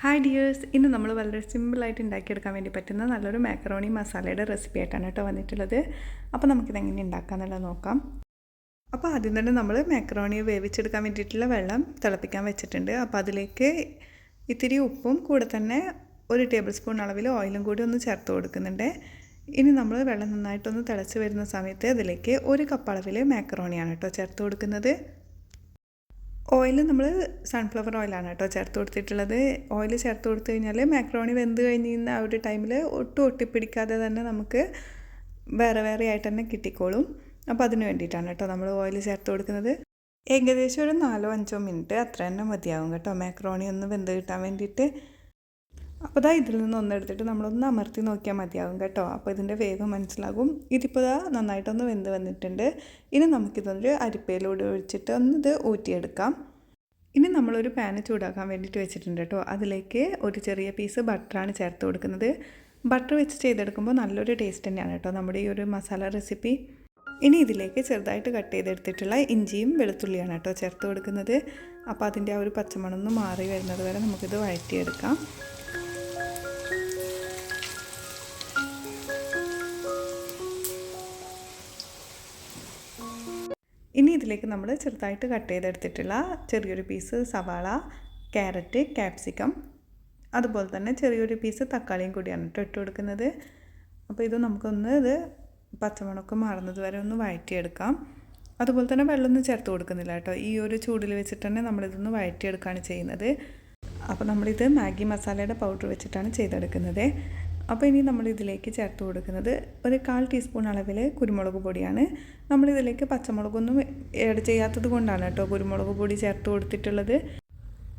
Hi dears, ഇന്ന് നമ്മൾ വളരെ സിമ്പിളായിട്ട് ഉണ്ടാക്കിയെടുക്കാൻ വേണ്ടി പറ്റുന്ന നല്ലൊരു മാക്കറോണി മസാലയുടെ റെസിപ്പി ആയിട്ടാണ് കേട്ടോ വന്നിട്ടുള്ളത്. അപ്പോൾ നമുക്കിതെങ്ങനെ ഉണ്ടാക്കാമെന്നുള്ളത് നോക്കാം. അപ്പോൾ ആദ്യം തന്നെ നമ്മൾ മാക്കറോണി വേവിച്ചെടുക്കാൻ വേണ്ടിയിട്ടുള്ള വെള്ളം തിളപ്പിക്കാൻ വെച്ചിട്ടുണ്ട്. അപ്പോൾ അതിലേക്ക് ഇത്തിരി ഉപ്പും കൂടെ തന്നെ 1 ടേബിൾ സ്പൂൺ അളവിൽ ഓയിലും കൂടി ഒന്ന് ചേർത്ത് കൊടുക്കുന്നുണ്ട്. ഇനി നമ്മൾ വെള്ളം നന്നായിട്ടൊന്ന് തിളച്ച് വരുന്ന സമയത്ത് അതിലേക്ക് 1 കപ്പ് അളവിൽ മാക്കറോണിയാണ് കേട്ടോ ചേർത്ത് കൊടുക്കുന്നത്. ഓയിൽ നമ്മൾ സൺഫ്ലവർ ഓയിലാണ് കേട്ടോ ചേർത്ത് കൊടുത്തിട്ടുള്ളത്. ഓയിൽ ചേർത്ത് കൊടുത്തു കഴിഞ്ഞാൽ മാക്രോണി വെന്ത് കഴിഞ്ഞ ആ ഒരു ടൈമിൽ ഒട്ടും ഒട്ടിപ്പിടിക്കാതെ തന്നെ നമുക്ക് വേറെ വേറെ ആയിട്ട് തന്നെ കിട്ടിക്കോളും. അപ്പോൾ അതിന് വേണ്ടിയിട്ടാണ് കേട്ടോ നമ്മൾ ഓയിൽ ചേർത്ത് കൊടുക്കുന്നത്. ഏകദേശം ഒരു 4-5 മിനിറ്റ് അത്ര തന്നെ മതിയാവും കേട്ടോ മാക്രോണി ഒന്ന് വെന്ത് കിട്ടാൻ വേണ്ടിയിട്ട്. അപ്പോൾ ഇതിൽ നിന്ന് ഒന്നെടുത്തിട്ട് നമ്മളൊന്ന് അമർത്തി നോക്കിയാൽ മതിയാകും കേട്ടോ. അപ്പോൾ ഇതിൻ്റെ വേഗം മനസ്സിലാകും. ഇതിപ്പോൾ നന്നായിട്ടൊന്ന് വെന്ത് വന്നിട്ടുണ്ട്. ഇനി നമുക്കിതൊരു അരിപ്പയിലൂടെ ഒഴിച്ചിട്ട് ഇത് ഊറ്റിയെടുക്കാം. ഇനി നമ്മളൊരു പാന് ചൂടാക്കാൻ വേണ്ടിയിട്ട് വെച്ചിട്ടുണ്ട് കേട്ടോ. അതിലേക്ക് ഒരു ചെറിയ പീസ് ബട്ടറാണ് ചേർത്ത് കൊടുക്കുന്നത്. ബട്ടർ വെച്ച് ചെയ്തെടുക്കുമ്പോൾ നല്ലൊരു ടേസ്റ്റ് തന്നെയാണ് കേട്ടോ നമ്മുടെ ഈ ഒരു മസാല റെസിപ്പി. ഇനി ഇതിലേക്ക് ചെറുതായിട്ട് കട്ട് ചെയ്തെടുത്തിട്ടുള്ള ഇഞ്ചിയും വെളുത്തുള്ളിയാണ് കേട്ടോ ചേർത്ത് കൊടുക്കുന്നത്. അപ്പോൾ അതിൻ്റെ ആ ഒരു പച്ചമണമൊന്ന് മാറി വരുന്നത് വരെ നമുക്കിത് വഴറ്റിയെടുക്കാം. ഇനി ഇതിലേക്ക് നമ്മൾ ചെറുതായിട്ട് കട്ട് ചെയ്തെടുത്തിട്ടുള്ള ചെറിയൊരു പീസ് സവാള, ക്യാരറ്റ്, ക്യാപ്സിക്കം, അതുപോലെ തന്നെ ചെറിയൊരു പീസ് തക്കാളിയും കൂടിയാണ് ഇട്ട് കൊടുക്കുന്നത്. അപ്പോൾ ഇത് നമുക്കൊന്ന് പച്ചമണമൊക്കെ മാറുന്നത് വരെ ഒന്ന് വഴറ്റിയെടുക്കാം. അതുപോലെ തന്നെ വെള്ളമൊന്നും ചേർത്ത് കൊടുക്കുന്നില്ല കേട്ടോ. ഈ ഒരു ചൂടിൽ വെച്ചിട്ട് തന്നെ നമ്മളിതൊന്ന് വഴറ്റിയെടുക്കുകയാണ് ചെയ്യുന്നത്. അപ്പോൾ നമ്മളിത് മാഗി മസാലയുടെ പൗഡർ വെച്ചിട്ടാണ് ചെയ്തെടുക്കുന്നത്. അപ്പോൾ ഇനി നമ്മളിതിലേക്ക് ചേർത്ത് കൊടുക്കുന്നത് ഒരു 1/4 ടീസ്പൂൺ അളവിൽ കുരുമുളക് പൊടിയാണ്. നമ്മളിതിലേക്ക് പച്ചമുളകൊന്നും ആഡ് ചെയ്യാത്തത് കൊണ്ടാണ് കേട്ടോ കുരുമുളക് പൊടി ചേർത്ത് കൊടുത്തിട്ടുള്ളത്.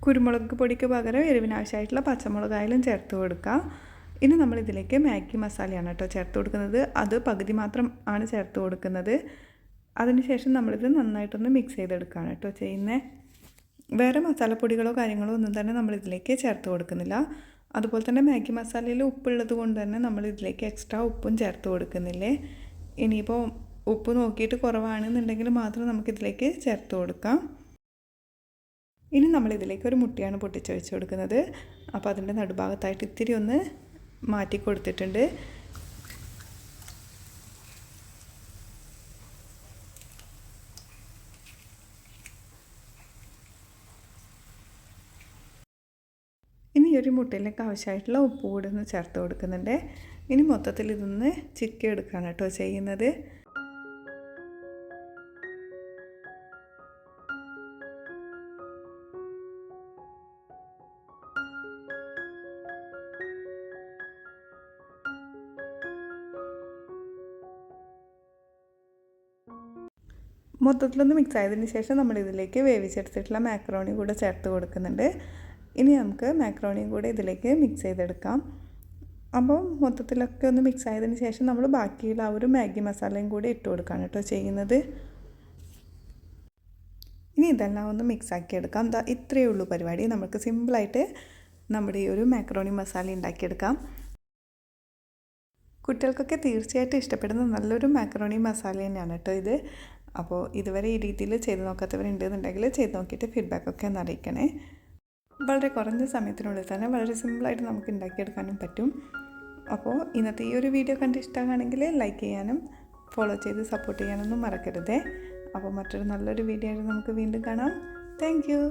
കുരുമുളക് പൊടിക്ക് പകരം എരിവിനാവശ്യമായിട്ടുള്ള പച്ചമുളകായാലും ചേർത്ത് കൊടുക്കാം. ഇനി നമ്മളിതിലേക്ക് മാഗി മസാലയാണ് കേട്ടോ ചേർത്ത് കൊടുക്കുന്നത്. അത് പകുതി മാത്രം ആണ് ചേർത്ത് കൊടുക്കുന്നത്. അതിനുശേഷം നമ്മളിത് നന്നായിട്ടൊന്ന് മിക്സ് ചെയ്തെടുക്കുകയാണ് കേട്ടോ ചെയ്യുന്നത്. വേറെ മസാലപ്പൊടികളോ കാര്യങ്ങളോ ഒന്നും തന്നെ നമ്മളിതിലേക്ക് ചേർത്ത് കൊടുക്കുന്നില്ല. അതുപോലെ തന്നെ മാഗി മസാലയിൽ ഉപ്പുള്ളത് കൊണ്ട് തന്നെ നമ്മളിതിലേക്ക് എക്സ്ട്രാ ഉപ്പും ചേർത്ത് കൊടുക്കുന്നില്ലേ. ഇനിയിപ്പോൾ ഉപ്പ് നോക്കിയിട്ട് കുറവാണെന്നുണ്ടെങ്കിൽ മാത്രം നമുക്കിതിലേക്ക് ചേർത്ത് കൊടുക്കാം. ഇനി നമ്മളിതിലേക്ക് ഒരു മുട്ടയാണ് പൊട്ടിച്ചൊഴിച്ച് കൊടുക്കുന്നത്. അപ്പോൾ അതിൻ്റെ നടുഭാഗത്തായിട്ട് ഇത്തിരി ഒന്ന് മാറ്റി കൊടുത്തിട്ടുണ്ട്. ഇനി ഒരു മുട്ടയിലേക്ക് ആവശ്യമായിട്ടുള്ള ഉപ്പ് കൂടി ഒന്ന് ചേർത്ത് കൊടുക്കുന്നുണ്ട്. ഇനി മൊത്തത്തിൽ ഇതൊന്ന് ചിക്കി എടുക്കുകയാണ് കേട്ടോ ചെയ്യുന്നത്. മൊത്തത്തിലൊന്ന് മിക്സ് ആയതിന് ശേഷം നമ്മളിതിലേക്ക് വേവിച്ചെടുത്തിട്ടുള്ള മാക്രോണി കൂടെ ചേർത്ത് കൊടുക്കുന്നുണ്ട്. ഇനി നമുക്ക് മാക്രോണിയും കൂടെ ഇതിലേക്ക് മിക്സ് ചെയ്തെടുക്കാം. അപ്പോൾ മൊത്തത്തിലൊക്കെ ഒന്ന് മിക്സ് ആയതിന് ശേഷം നമ്മൾ ബാക്കിയുള്ള ആ ഒരു മാഗി മസാലയും കൂടി ഇട്ട് കൊടുക്കുകയാണ് കേട്ടോ ചെയ്യുന്നത്. ഇനി ഇതെല്ലാം ഒന്ന് മിക്സ് ആക്കി എടുക്കാം. ഇത്രയേ ഉള്ളൂ പരിപാടി. നമുക്ക് സിമ്പിളായിട്ട് നമ്മുടെ ഈ ഒരു മാക്രോണി മസാല ഉണ്ടാക്കിയെടുക്കാം. കുട്ടികൾക്കൊക്കെ തീർച്ചയായിട്ടും ഇഷ്ടപ്പെടുന്ന നല്ലൊരു മാക്രോണി മസാല തന്നെയാണ് കേട്ടോ ഇത്. അപ്പോൾ ഇതുവരെ ഈ രീതിയിൽ ചെയ്ത് നോക്കാത്തവരുണ്ടെന്നുണ്ടെങ്കിൽ ചെയ്ത് നോക്കിയിട്ട് ഫീഡ്ബാക്കൊക്കെ ഒന്ന് അറിയിക്കണേ. വളരെ കുറഞ്ഞ സമയത്തിനുള്ളിൽ തന്നെ വളരെ സിമ്പിളായിട്ട് നമുക്ക് ഉണ്ടാക്കിയെടുക്കാനും പറ്റും. അപ്പോൾ ഇന്നത്തെ ഈ ഒരു വീഡിയോ കണ്ട് ഇഷ്ടമാണെങ്കിൽ ലൈക്ക് ചെയ്യാനും ഫോളോ ചെയ്ത് സപ്പോർട്ട് ചെയ്യാനൊന്നും മറക്കരുതേ. അപ്പോൾ മറ്റൊരു നല്ലൊരു വീഡിയോ ആയിട്ട് നമുക്ക് വീണ്ടും കാണാം. Thank you.